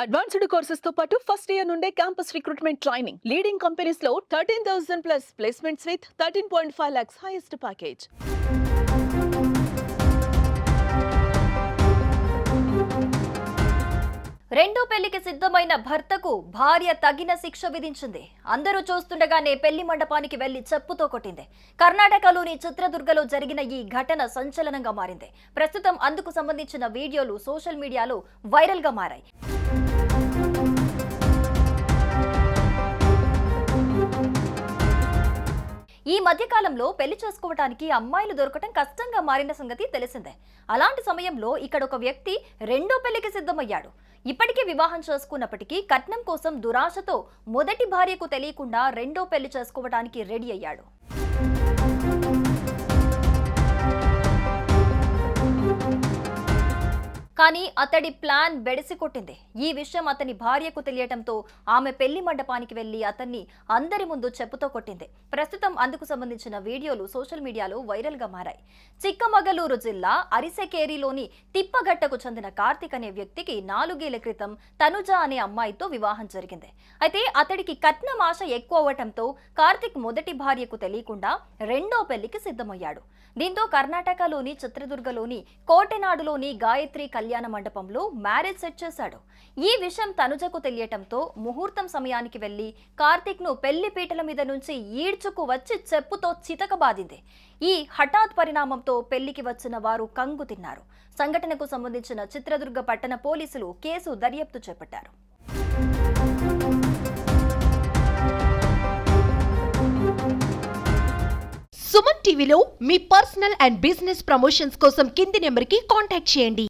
Advanced courses తో పాటు first year నుండే campus recruitment training leading companies లో 13,000 plus placements with 13.5 lakhs highest package. రెండో పెళ్లికి సిద్ధమైన భర్తకు భార్య తగిన శిక్ష విధించింది. అందరూ చూస్తుండగానే పెళ్లి మండపానికి వెళ్లి చెప్పుతో కొట్టింది. కర్ణాటకలోని చిత్రదుర్గలో జరిగిన ఈ ఘటన సంచలనంగా మారింది. ప్రస్తుతం అందుకు సంబంధించిన వీడియోలు సోషల్ మీడియాలో వైరల్ గా మారాయి. ఈ మధ్యకాలంలో పెళ్లి చేసుకోవడానికి అమ్మాయిలు దొరకటం కష్టంగా మారిన సంగతి తెలిసిందే. అలాంటి సమయంలో ఇక్కడ ఒక వ్యక్తి రెండో పెళ్లికి సిద్ధమయ్యాడు. ఇప్పటికీ వివాహం చేసుకున్నప్పటికీ కట్నం కోసం దురాశతో మొదటి భార్యకు తెలియకుండా రెండో పెళ్లి చేసుకోవడానికి రెడీ అయ్యాడు. కానీ అతడి ప్లాన్ బెడిసి కొట్టింది. ఈ విషయం అతని భార్యకు తెలియటంతో ఆమె పెళ్లి మండపానికి వెళ్లి అతన్ని అందరి ముందు చెప్పుతో కొట్టింది. ప్రస్తుతం అందుకు సంబంధించిన వీడియోలు సోషల్ మీడియాలో వైరల్ గా మారాయి. చిక్కమగళూరు జిల్లా అరిసెకేరిలోని తిప్పగట్టకు చెందిన కార్తిక్ అనే వ్యక్తికి 4 ఏళ్ల క్రితం తనుజ అనే అమ్మాయితో వివాహం జరిగింది. అయితే అతడికి కట్నం ఆశ ఎక్కువ అవటంతో కార్తిక్ మొదటి భార్యకు తెలియకుండా రెండో పెళ్లికి సిద్ధమయ్యాడు. దీంతో కర్ణాటకలోని చిత్రదుర్గలోని కోటెనాడులోని గాయత్రి కళ్యాణ మండపంలో మ్యారేజ్ సెట్ చేశాడు. ఈ విషయం తనుజకు తెలియటంతో ముహూర్తం సమయానికి వెళ్లి కార్తిక్ ను పెళ్లి పీటల మీద నుంచి ఈడ్చుకు వచ్చి చెప్పుతో చితకబాదింది. ఈ హఠాత్ పరిణామంతో పెళ్లికి వచ్చిన వారు కంగు తిన్నారు. సంఘటనకు సంబంధించిన చిత్రదుర్గ పట్టణ పోలీసులు కేసు దర్యాప్తు చేపట్టారు. సుమన్ టీవీలో మీ పర్సనల్ అండ్ బిజినెస్ ప్రమోషన్స్ కోసం కింది నెంబర్కి కాంటాక్ట్ చేయండి.